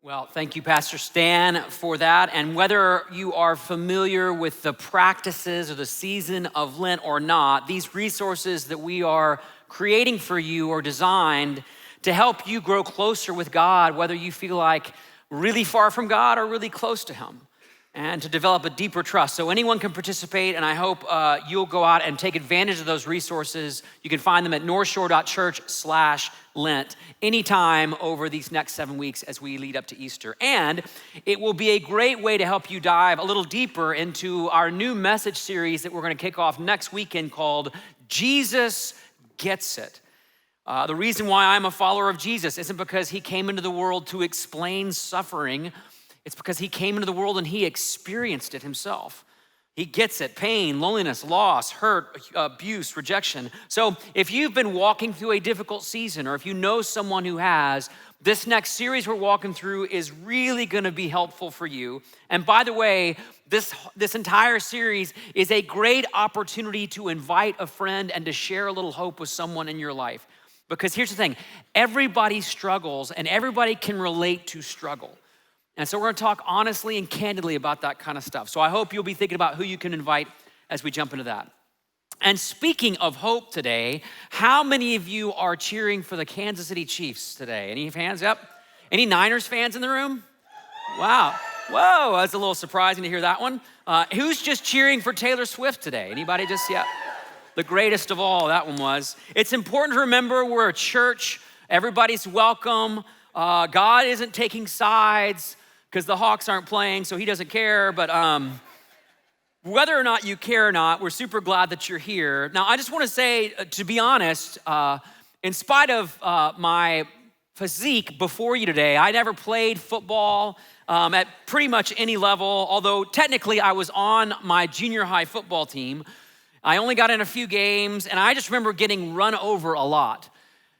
Well, thank you, Pastor Stan, for that. And whether you are familiar with the practices or the season of Lent or not, these resources that we are creating for you are designed to help you grow closer with God, whether you feel like really far from God or really close to Him, and to develop a deeper trust. So anyone can participate, and I hope you'll go out and take advantage of those resources. You can find them at northshore.church/Lent anytime over these next 7 weeks as we lead up to Easter. And it will be a great way to help you dive a little deeper into our new message series that we're gonna kick off next weekend called Jesus Gets It. The reason why I'm a follower of Jesus isn't because He came into the world to explain suffering. It's because He came into the world and He experienced it Himself. He gets it: pain, loneliness, loss, hurt, abuse, rejection. So if you've been walking through a difficult season, or if you know someone who has, this next series we're walking through is really gonna be helpful for you. And by the way, this entire series is a great opportunity to invite a friend and to share a little hope with someone in your life. Because here's the thing, everybody struggles and everybody can relate to struggle. And so we're gonna talk honestly and candidly about that kind of stuff. So I hope you'll be thinking about who you can invite as we jump into that. And speaking of hope today, how many of you are cheering for the Kansas City Chiefs today? Any hands up? Any Niners fans in the room? Wow, whoa, that's a little surprising to hear that one. Who's just cheering for Taylor Swift today? Anybody just, yeah. The greatest of all, that one was. It's important to remember we're a church, everybody's welcome. God isn't taking sides, because the Hawks aren't playing, so He doesn't care. But whether or not you care or not, we're super glad that you're here. Now, I just want to say, to be honest, in spite of my physique before you today, I never played football at pretty much any level, although technically I was on my junior high football team. I only got in a few games, and I just remember getting run over a lot.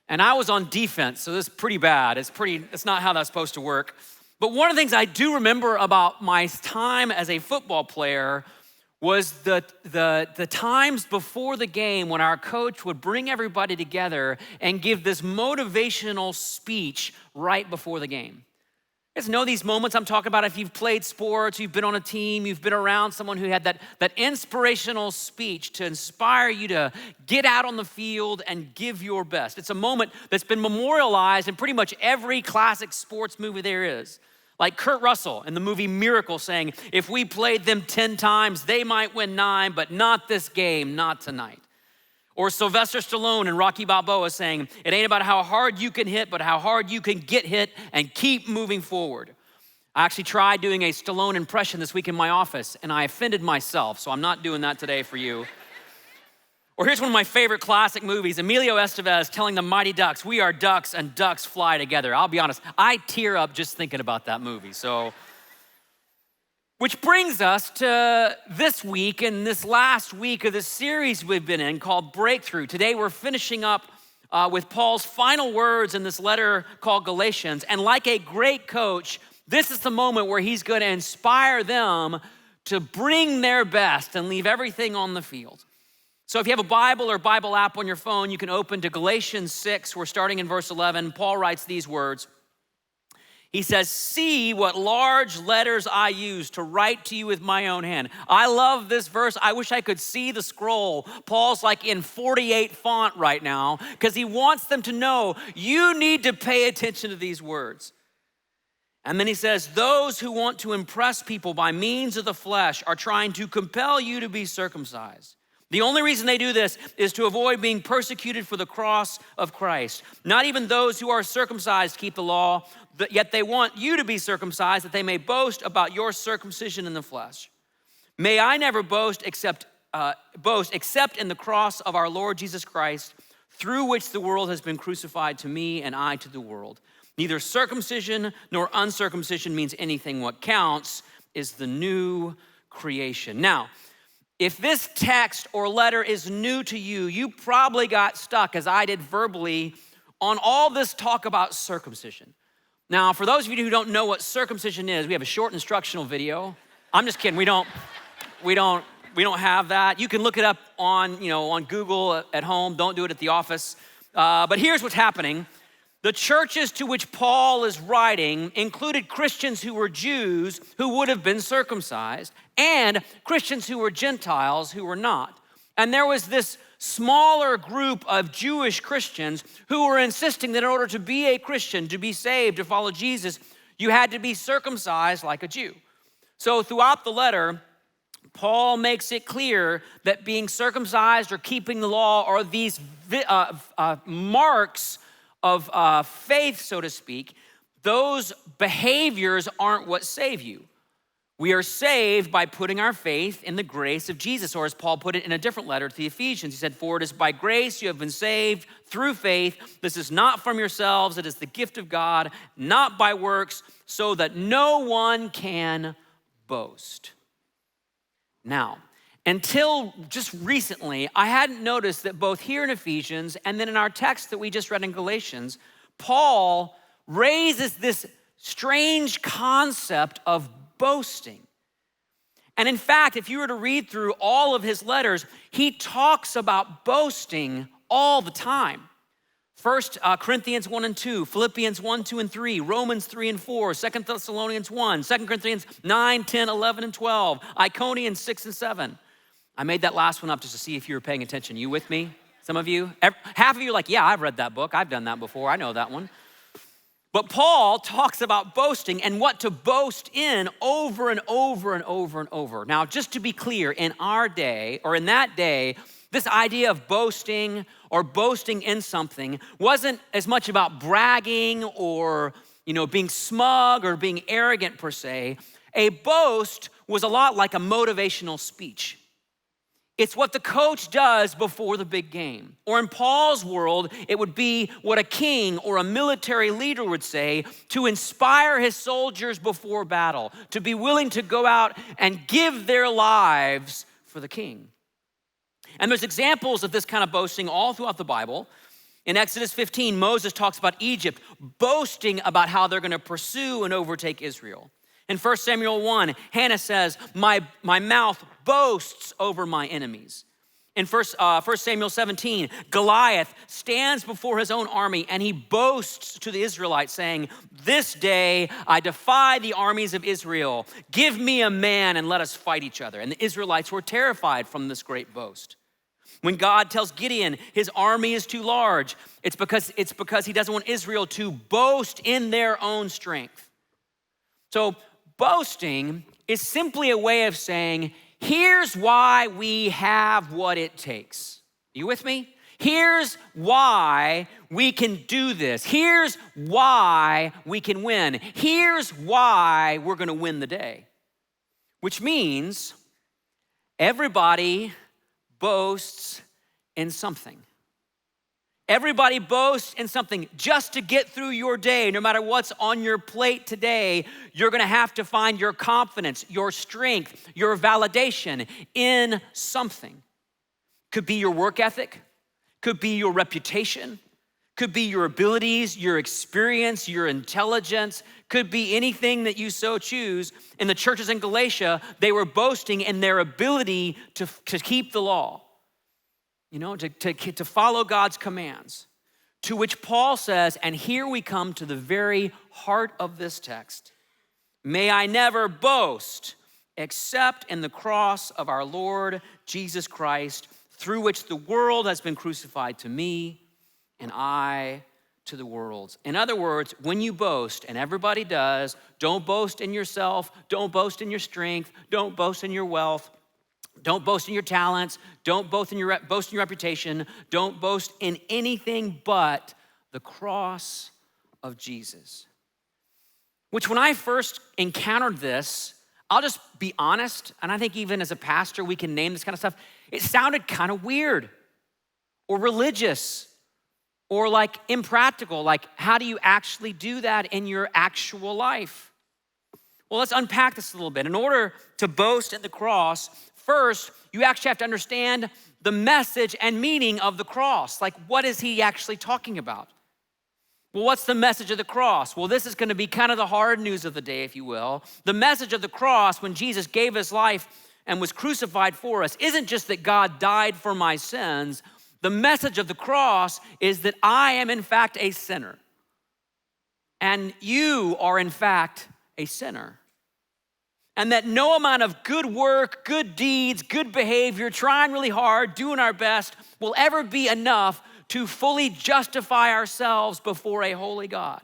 And I was on defense, so this is pretty bad. It's not how that's supposed to work. But one of the things I do remember about my time as a football player was the times before the game when our coach would bring everybody together and give this motivational speech right before the game. You guys know these moments I'm talking about. If you've played sports, you've been on a team, you've been around someone who had that inspirational speech to inspire you to get out on the field and give your best. It's a moment that's been memorialized in pretty much every classic sports movie there is. Like Kurt Russell in the movie Miracle saying, if we played them 10 times, they might win 9, but not this game, not tonight. Or Sylvester Stallone in Rocky Balboa saying, it ain't about how hard you can hit, but how hard you can get hit and keep moving forward. I actually tried doing a Stallone impression this week in my office, and I offended myself, so I'm not doing that today for you. Or here's one of my favorite classic movies, Emilio Estevez telling the Mighty Ducks, we are ducks and ducks fly together. I'll be honest, I tear up just thinking about that movie. So, which brings us to this week and this last week of the series we've been in called Breakthrough. Today we're finishing up with Paul's final words in this letter called Galatians. And like a great coach, this is the moment where he's gonna inspire them to bring their best and leave everything on the field. So if you have a Bible or Bible app on your phone, you can open to Galatians 6. We're starting in verse 11. Paul writes these words. He says, see what large letters I use to write to you with my own hand. I love this verse. I wish I could see the scroll. Paul's like in 48 font right now because he wants them to know you need to pay attention to these words. And then he says, those who want to impress people by means of the flesh are trying to compel you to be circumcised. The only reason they do this is to avoid being persecuted for the cross of Christ. Not even those who are circumcised keep the law, yet they want you to be circumcised that they may boast about your circumcision in the flesh. May I never boast except in the cross of our Lord Jesus Christ, through which the world has been crucified to me and I to the world. Neither circumcision nor uncircumcision means anything. What counts is the new creation. Now, if this text or letter is new to you, you probably got stuck, as I did verbally, on all this talk about circumcision. Now, for those of you who don't know what circumcision is, we have a short instructional video. I'm just kidding, we don't have that. You can look it up on Google at home. Don't do it at the office. But here's what's happening. The churches to which Paul is writing included Christians who were Jews who would have been circumcised and Christians who were Gentiles who were not. And there was this smaller group of Jewish Christians who were insisting that in order to be a Christian, to be saved, to follow Jesus, you had to be circumcised like a Jew. So throughout the letter, Paul makes it clear that being circumcised or keeping the law are these marks of faith, so to speak. Those behaviors aren't what save you. We are saved by putting our faith in the grace of Jesus, or as Paul put it in a different letter to the Ephesians, he said, "For it is by grace you have been saved through faith. This is not from yourselves, it is the gift of God, not by works, so that no one can boast." Now, until just recently, I hadn't noticed that both here in Ephesians and then in our text that we just read in Galatians, Paul raises this strange concept of boasting. And in fact, if you were to read through all of his letters, he talks about boasting all the time. First Corinthians 1 and 2, Philippians 1, 2, and 3, Romans 3 and 4, 2 Thessalonians 1, 2 Corinthians 9, 10, 11, and 12, Iconians 6 and 7. I made that last one up just to see if you were paying attention. You with me? Some of you? Half of you are like, yeah, I've read that book. I've done that before. I know that one. But Paul talks about boasting and what to boast in over and over and over and over. Now, just to be clear, in our day, or in that day, this idea of boasting or boasting in something wasn't as much about bragging or, being smug or being arrogant per se. A boast was a lot like a motivational speech. It's what the coach does before the big game. Or in Paul's world, it would be what a king or a military leader would say to inspire his soldiers before battle, to be willing to go out and give their lives for the king. And there's examples of this kind of boasting all throughout the Bible. In Exodus 15, Moses talks about Egypt boasting about how they're gonna pursue and overtake Israel. In 1 Samuel 1, Hannah says, my mouth boasts over my enemies. In 1 Samuel 17, Goliath stands before his own army and he boasts to the Israelites saying, "This day I defy the armies of Israel. Give me a man and let us fight each other." And the Israelites were terrified from this great boast. When God tells Gideon his army is too large, it's because he doesn't want Israel to boast in their own strength. So boasting is simply a way of saying, here's why we have what it takes. Are you with me? Here's why we can do this. Here's why we can win. Here's why we're gonna win the day. Which means everybody boasts in something. Everybody boasts in something. Just to get through your day, no matter what's on your plate today, you're gonna have to find your confidence, your strength, your validation in something. Could be your work ethic, could be your reputation, could be your abilities, your experience, your intelligence, could be anything that you so choose. In the churches in Galatia, they were boasting in their ability to keep the law, to follow God's commands. To which Paul says, and here we come to the very heart of this text, "May I never boast except in the cross of our Lord Jesus Christ, through which the world has been crucified to me and I to the world." In other words, when you boast, and everybody does, don't boast in yourself, don't boast in your strength, don't boast in your wealth, don't boast in your talents, don't boast in your reputation, don't boast in anything but the cross of Jesus. Which when I first encountered this, I'll just be honest, and I think even as a pastor, we can name this kind of stuff, it sounded kind of weird or religious or like impractical. Like, how do you actually do that in your actual life? Well, let's unpack this a little bit. In order to boast in the cross, first, you actually have to understand the message and meaning of the cross. Like, what is he actually talking about? Well, what's the message of the cross? Well, this is gonna be kind of the hard news of the day, if you will. The message of the cross, when Jesus gave his life and was crucified for us, isn't just that God died for my sins. The message of the cross is that I am in fact a sinner. and you are in fact a sinner. And that no amount of good work, good deeds, good behavior, trying really hard, doing our best will ever be enough to fully justify ourselves before a holy God.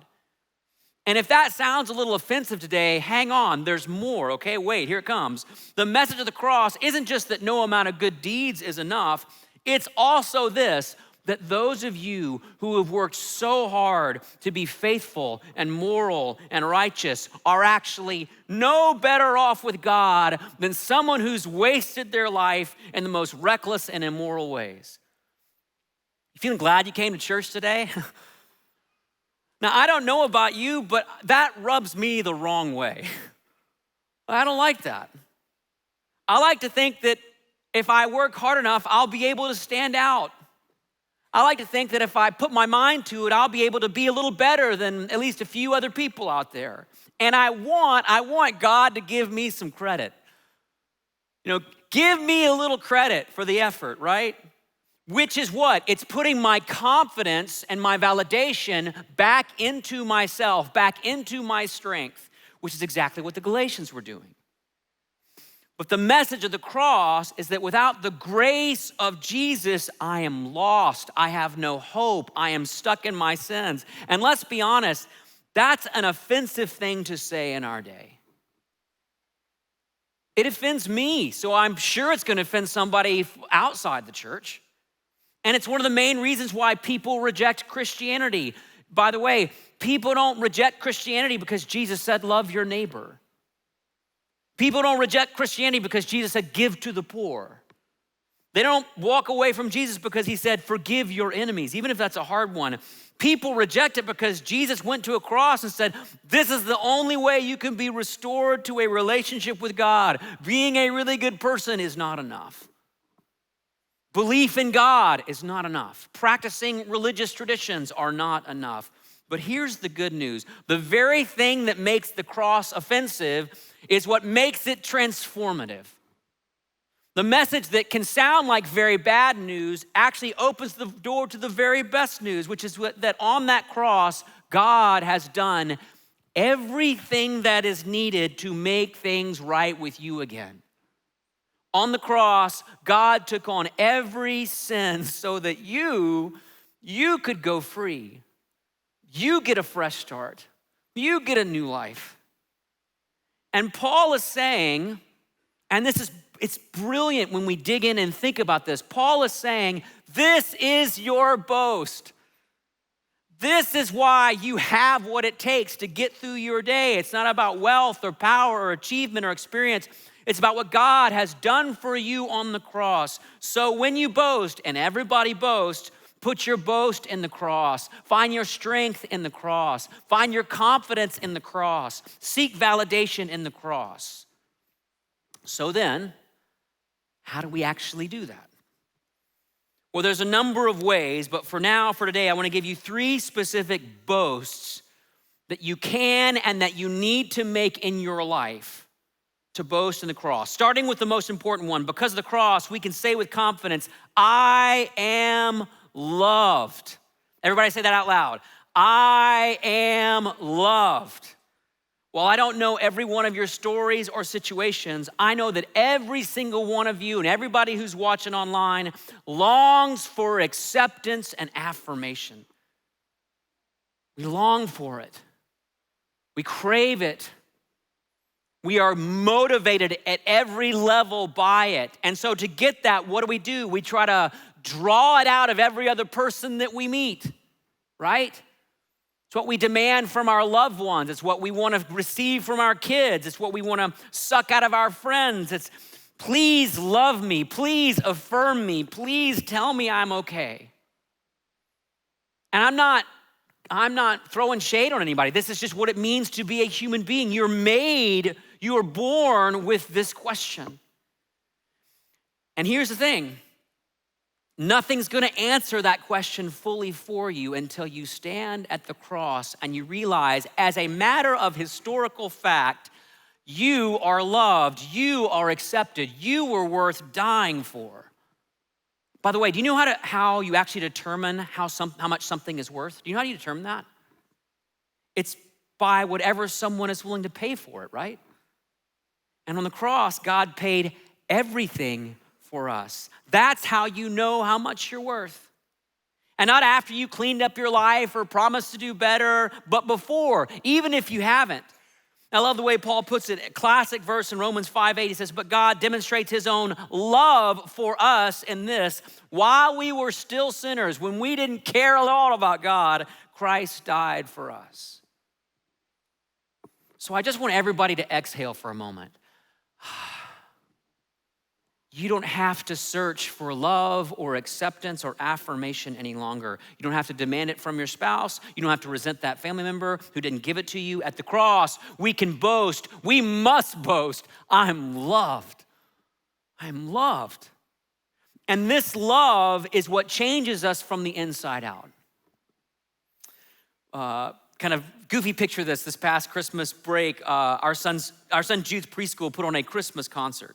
And if that sounds a little offensive today, hang on, there's more, okay? Wait, here it comes. The message of the cross isn't just that no amount of good deeds is enough, it's also this, that those of you who have worked so hard to be faithful and moral and righteous are actually no better off with God than someone who's wasted their life in the most reckless and immoral ways. You feeling glad you came to church today? Now, I don't know about you, but that rubs me the wrong way. I don't like that. I like to think that if I work hard enough, I'll be able to stand out. I like to think that if I put my mind to it, I'll be able to be a little better than at least a few other people out there. And I want God to give me some credit. Give me a little credit for the effort, right? Which is what? It's putting my confidence and my validation back into myself, back into my strength, which is exactly what the Galatians were doing. But the message of the cross is that without the grace of Jesus, I am lost. I have no hope. I am stuck in my sins. And let's be honest, that's an offensive thing to say in our day. It offends me, so I'm sure it's going to offend somebody outside the church. And it's one of the main reasons why people reject Christianity. By the way, people don't reject Christianity because Jesus said, love your neighbor. People don't reject Christianity because Jesus said, give to the poor. They don't walk away from Jesus because he said, forgive your enemies, even if that's a hard one. People reject it because Jesus went to a cross and said, this is the only way you can be restored to a relationship with God. Being a really good person is not enough. Belief in God is not enough. Practicing religious traditions are not enough. But here's the good news. The very thing that makes the cross offensive is what makes it transformative. The message that can sound like very bad news actually opens the door to the very best news, which is that on that cross, God has done everything that is needed to make things right with you again. On the cross, God took on every sin so that you could go free. You get a fresh start. You get a new life. And Paul is saying, and it's brilliant when we dig in and think about this. Paul is saying, this is your boast. This is why you have what it takes to get through your day. It's not about wealth or power or achievement or experience. It's about what God has done for you on the cross. So when you boast, and everybody boasts, put your boast in the cross. Find your strength in the cross. Find your confidence in the cross. Seek validation in the cross. So then, how do we actually do that? Well, there's a number of ways, but for today, I want to give you 3 specific boasts that you can and that you need to make in your life to boast in the cross. Starting with the most important one, because of the cross, we can say with confidence, I am loved. Everybody say that out loud. I am loved. While I don't know every one of your stories or situations, I know that every single one of you and everybody who's watching online longs for acceptance and affirmation. We long for it. We crave it. We are motivated at every level by it. And so to get that, what do? We try to draw it out of every other person that we meet, right? It's what we demand from our loved ones. It's what we want to receive from our kids. It's what we want to suck out of our friends. It's please love me. Please affirm me. Please tell me I'm okay. And I'm not throwing shade on anybody. This is just what it means to be a human being. You are born with this question. And here's the thing. Nothing's gonna answer that question fully for you until you stand at the cross and you realize, as a matter of historical fact, you are loved, you are accepted, you were worth dying for. By the way, do you know how you actually determine how much something is worth? Do you know how you determine that? It's by whatever someone is willing to pay for it, right? And on the cross, God paid everything for us. That's how you know how much you're worth. And not after you cleaned up your life or promised to do better, but before, even if you haven't. I love the way Paul puts it, a classic verse in Romans 5:8. He says, but God demonstrates his own love for us in this: while we were still sinners, when we didn't care at all about God, Christ died for us. So I just want everybody to exhale for a moment. You don't have to search for love or acceptance or affirmation any longer. You don't have to demand it from your spouse. You don't have to resent that family member who didn't give it to you. At the cross, we can boast. We must boast. I'm loved. I'm loved. And this love is what changes us from the inside out. Kind of goofy picture this past Christmas break, our son Jude's preschool put on a Christmas concert.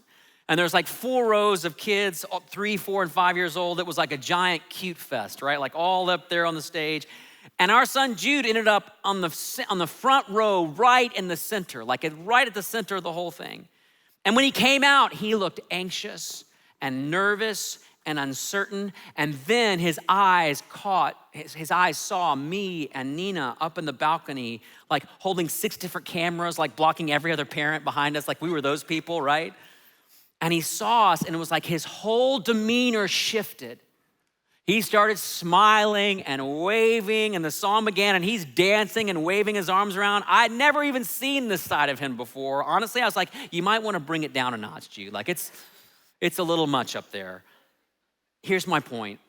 And there's like 4 rows of kids, 3, 4, and 5 years old. It was like a giant cute fest, right? Like all up there on the stage. And our son Jude ended up on the front row, right in the center, like right at the center of the whole thing. And when he came out, he looked anxious and nervous and uncertain. And then his eyes saw me and Nina up in the balcony, like holding 6 different cameras, like blocking every other parent behind us, like we were those people, right? And he saw us, and it was like his whole demeanor shifted. He started smiling and waving, and the song began, and he's dancing and waving his arms around. I'd never even seen this side of him before. Honestly, I was like, you might want to bring it down a notch, Jude. Like it's a little much up there. Here's my point.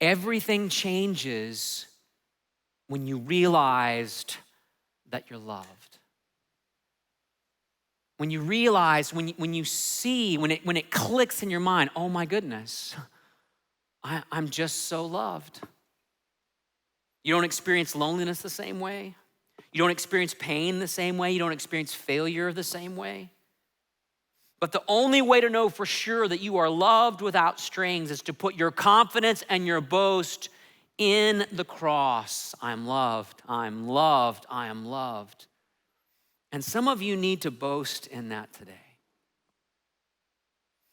Everything changes when you realized that you're loved. When you realize, when you see, when it clicks in your mind, oh my goodness, I'm just so loved. You don't experience loneliness the same way. You don't experience pain the same way. You don't experience failure the same way. But the only way to know for sure that you are loved without strings is to put your confidence and your boast in the cross. I'm loved, I'm loved, I am loved. And some of you need to boast in that today.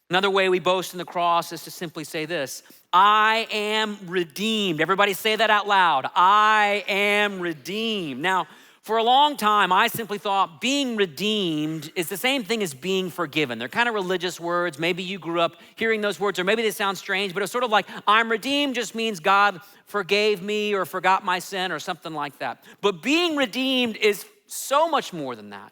Another way we boast in the cross is to simply say this: I am redeemed. Everybody say that out loud. I am redeemed. Now, for a long time, I simply thought being redeemed is the same thing as being forgiven. They're kind of religious words. Maybe you grew up hearing those words, or maybe they sound strange, but it's sort of like I'm redeemed just means God forgave me or forgot my sin or something like that. But being redeemed is so much more than that.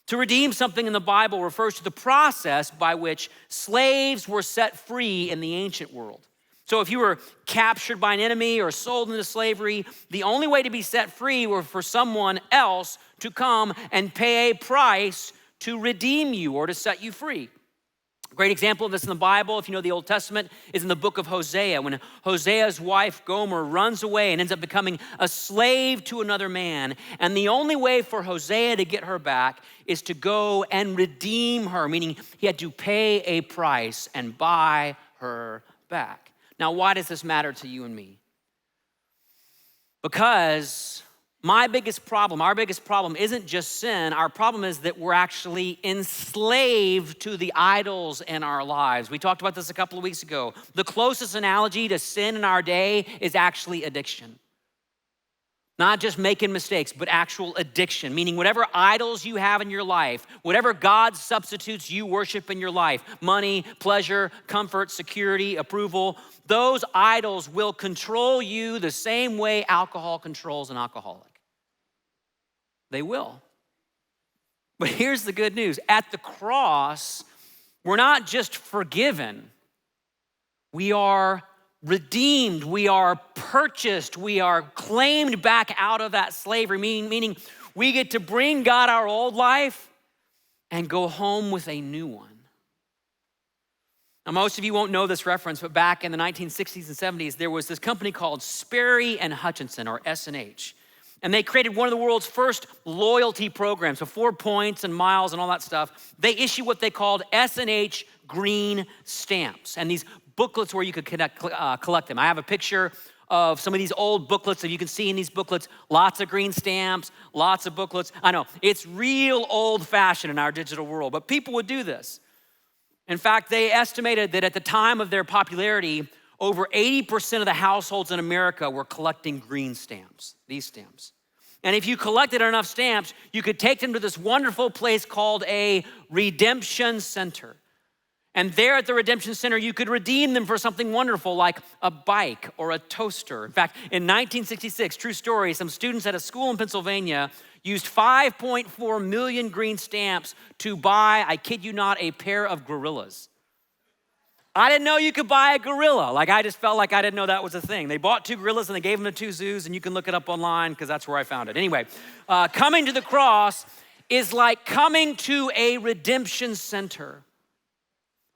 To redeem something in the Bible refers to the process by which slaves were set free in the ancient world. So if you were captured by an enemy or sold into slavery, the only way to be set free was for someone else to come and pay a price to redeem you or to set you free. A great example of this in the Bible, if you know the Old Testament, is in the book of Hosea, when Hosea's wife Gomer runs away and ends up becoming a slave to another man. And the only way for Hosea to get her back is to go and redeem her, meaning he had to pay a price and buy her back. Now, why does this matter to you and me? Because our biggest problem isn't just sin. Our problem is that we're actually enslaved to the idols in our lives. We talked about this a couple of weeks ago. The closest analogy to sin in our day is actually addiction. Not just making mistakes, but actual addiction, meaning whatever idols you have in your life, whatever God substitutes you worship in your life, money, pleasure, comfort, security, approval, those idols will control you the same way alcohol controls an alcoholic. They will. But here's the good news. At the cross, we're not just forgiven. We are redeemed. We are purchased. We are claimed back out of that slavery, meaning we get to bring God our old life and go home with a new one. Now, most of you won't know this reference, but back in the 1960s and 70s, there was this company called Sperry and Hutchinson, or S&H. And they created one of the world's first loyalty programs, so 4 points and miles and all that stuff. They issued what they called S&H green stamps, and these booklets where you could collect them. I have a picture of some of these old booklets that you can see in these booklets, lots of green stamps, lots of booklets. I know, it's real old-fashioned in our digital world, but people would do this. In fact, they estimated that at the time of their popularity, over 80% of the households in America were collecting green stamps, these stamps. And if you collected enough stamps, you could take them to this wonderful place called a redemption center. And there at the redemption center, you could redeem them for something wonderful like a bike or a toaster. In fact, in 1966, true story, some students at a school in Pennsylvania used 5.4 million green stamps to buy, I kid you not, a pair of gorillas. I didn't know you could buy a gorilla. I just felt like I didn't know that was a thing. They bought 2 gorillas and they gave them to 2 zoos, and you can look it up online because that's where I found it. Anyway, coming to the cross is like coming to a redemption center.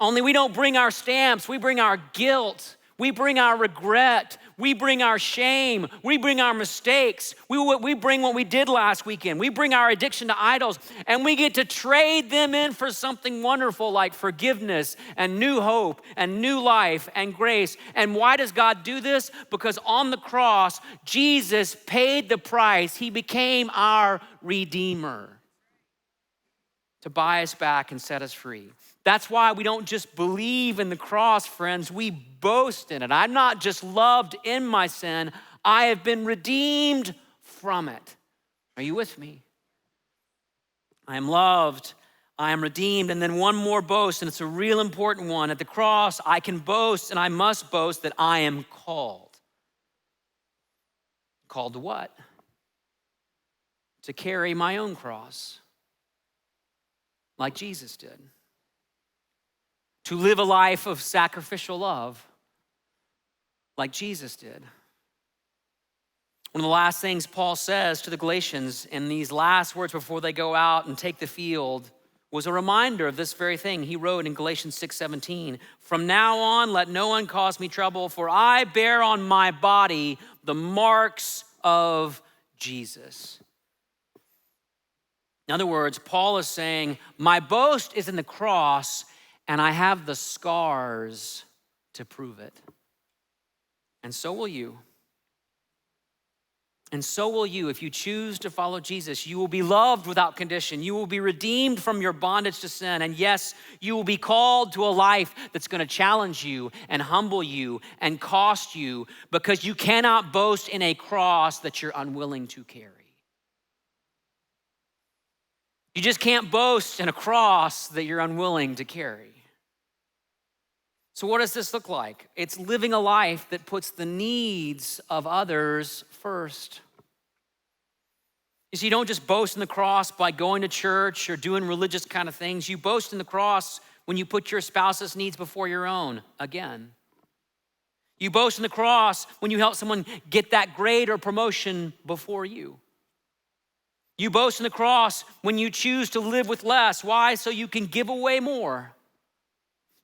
Only we don't bring our stamps, we bring our guilt, we bring our regret, we bring our shame, we bring our mistakes, we bring what we did last weekend, we bring our addiction to idols, and we get to trade them in for something wonderful like forgiveness and new hope and new life and grace. And why does God do this? Because on the cross, Jesus paid the price. He became our Redeemer to buy us back and set us free. That's why we don't just believe in the cross, friends. We boast in it. I'm not just loved in my sin. I have been redeemed from it. Are you with me? I am loved. I am redeemed. And then one more boast, and it's a real important one. At the cross, I can boast, and I must boast that I am called. Called to what? To carry my own cross, like Jesus did. To live a life of sacrificial love like Jesus did. One of the last things Paul says to the Galatians in these last words before they go out and take the field was a reminder of this very thing. He wrote in Galatians 6:17, "From now on, let no one cause me trouble, for I bear on my body the marks of Jesus." In other words, Paul is saying, my boast is in the cross, and I have the scars to prove it. And so will you. And so will you if you choose to follow Jesus. You will be loved without condition. You will be redeemed from your bondage to sin. And yes, you will be called to a life that's going to challenge you and humble you and cost you, because you cannot boast in a cross that you're unwilling to carry. You just can't boast in a cross that you're unwilling to carry. So what does this look like? It's living a life that puts the needs of others first. You see, you don't just boast in the cross by going to church or doing religious kind of things. You boast in the cross when you put your spouse's needs before your own, again. You boast in the cross when you help someone get that grade or promotion before you. You boast in the cross when you choose to live with less. Why? So you can give away more.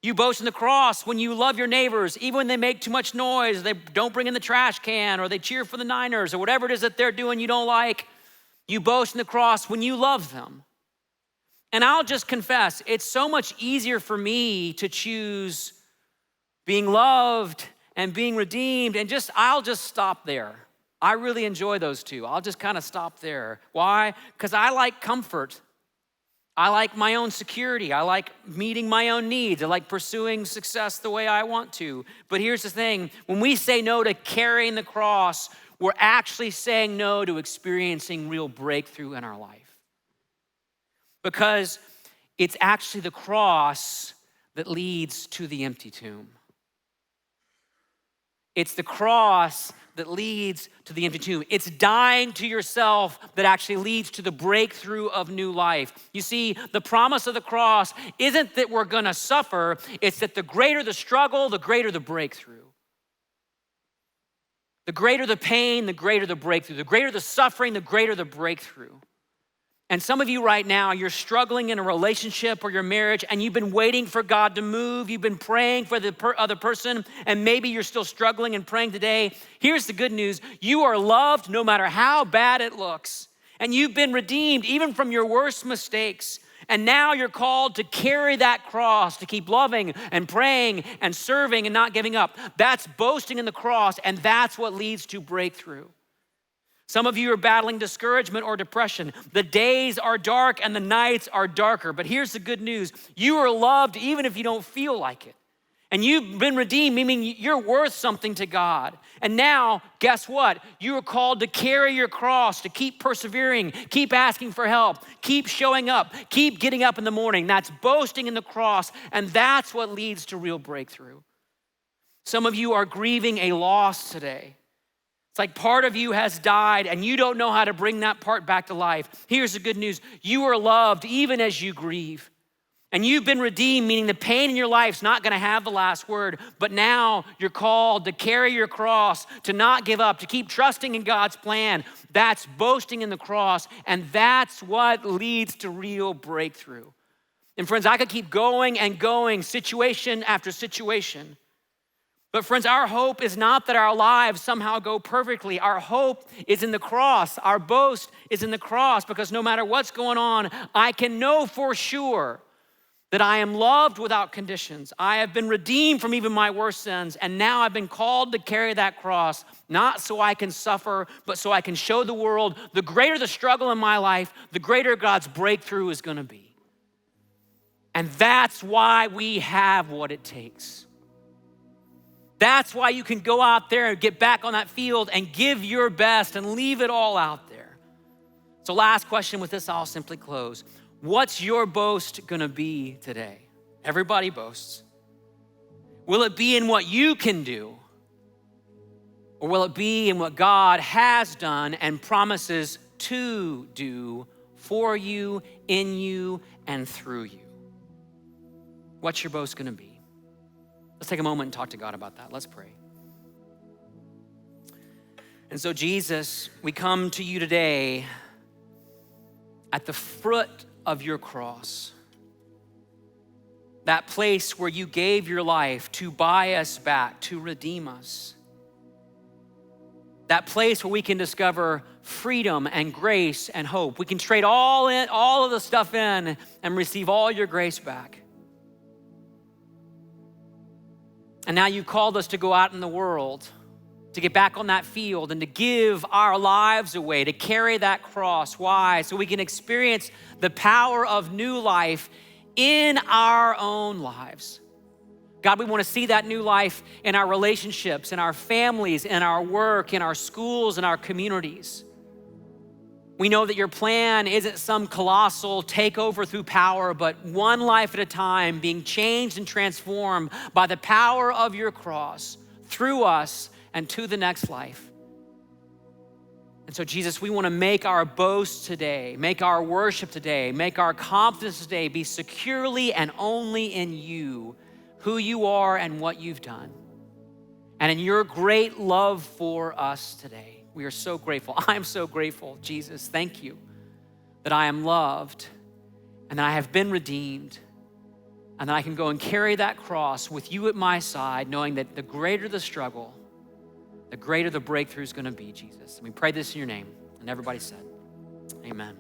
You boast in the cross when you love your neighbors, even when they make too much noise, they don't bring in the trash can, or they cheer for the Niners, or whatever it is that they're doing you don't like. You boast in the cross when you love them. And I'll just confess, it's so much easier for me to choose being loved and being redeemed, and I'll just stop there. I really enjoy those two. I'll just kind of stop there. Why? Because I like comfort. I like my own security. I like meeting my own needs. I like pursuing success the way I want to. But here's the thing. When we say no to carrying the cross, we're actually saying no to experiencing real breakthrough in our life. Because it's actually the cross that leads to the empty tomb. It's the cross that leads to the empty tomb. It's dying to yourself that actually leads to the breakthrough of new life. You see, the promise of the cross isn't that we're gonna suffer, it's that the greater the struggle, the greater the breakthrough. The greater the pain, the greater the breakthrough. The greater the suffering, the greater the breakthrough. And some of you right now, you're struggling in a relationship or your marriage, and you've been waiting for God to move. You've been praying for the other person, and maybe you're still struggling and praying today. Here's the good news. You are loved no matter how bad it looks. And you've been redeemed even from your worst mistakes. And now you're called to carry that cross, to keep loving and praying and serving and not giving up. That's boasting in the cross, and that's what leads to breakthrough. Some of you are battling discouragement or depression. The days are dark and the nights are darker. But here's the good news. You are loved even if you don't feel like it. And you've been redeemed, meaning you're worth something to God. And now, guess what? You are called to carry your cross, to keep persevering, keep asking for help, keep showing up, keep getting up in the morning. That's boasting in the cross, and that's what leads to real breakthrough. Some of you are grieving a loss today. It's like part of you has died, and you don't know how to bring that part back to life. Here's the good news. You are loved even as you grieve. And you've been redeemed, meaning the pain in your life's not gonna have the last word, but now you're called to carry your cross, to not give up, to keep trusting in God's plan. That's boasting in the cross, and that's what leads to real breakthrough. And friends, I could keep going and going, situation after situation. But friends, our hope is not that our lives somehow go perfectly. Our hope is in the cross. Our boast is in the cross, because no matter what's going on, I can know for sure that I am loved without conditions. I have been redeemed from even my worst sins, and now I've been called to carry that cross, not so I can suffer, but so I can show the world the greater the struggle in my life, the greater God's breakthrough is gonna be. And that's why we have what it takes. That's why you can go out there and get back on that field and give your best and leave it all out there. So last question, with this I'll simply close. What's your boast gonna be today? Everybody boasts. Will it be in what you can do? Or will it be in what God has done and promises to do for you, in you, and through you? What's your boast gonna be? Let's take a moment and talk to God about that. Let's pray. And so Jesus, we come to you today at the foot of your cross, that place where you gave your life to buy us back, to redeem us. That place where we can discover freedom and grace and hope. We can trade all of the stuff in and receive all your grace back. And now you've called us to go out in the world, to get back on that field and to give our lives away, to carry that cross. Why? So we can experience the power of new life in our own lives. God, we want to see that new life in our relationships, in our families, in our work, in our schools, in our communities. We know that your plan isn't some colossal takeover through power, but one life at a time being changed and transformed by the power of your cross through us and to the next life. And so Jesus, we wanna make our boast today, make our worship today, make our confidence today be securely and only in you, who you are and what you've done. And in your great love for us today, we are so grateful. I'm so grateful, Jesus, thank you that I am loved and that I have been redeemed and that I can go and carry that cross with you at my side, knowing that the greater the struggle, the greater the breakthrough is gonna be, Jesus. And we pray this in your name. And everybody said, amen.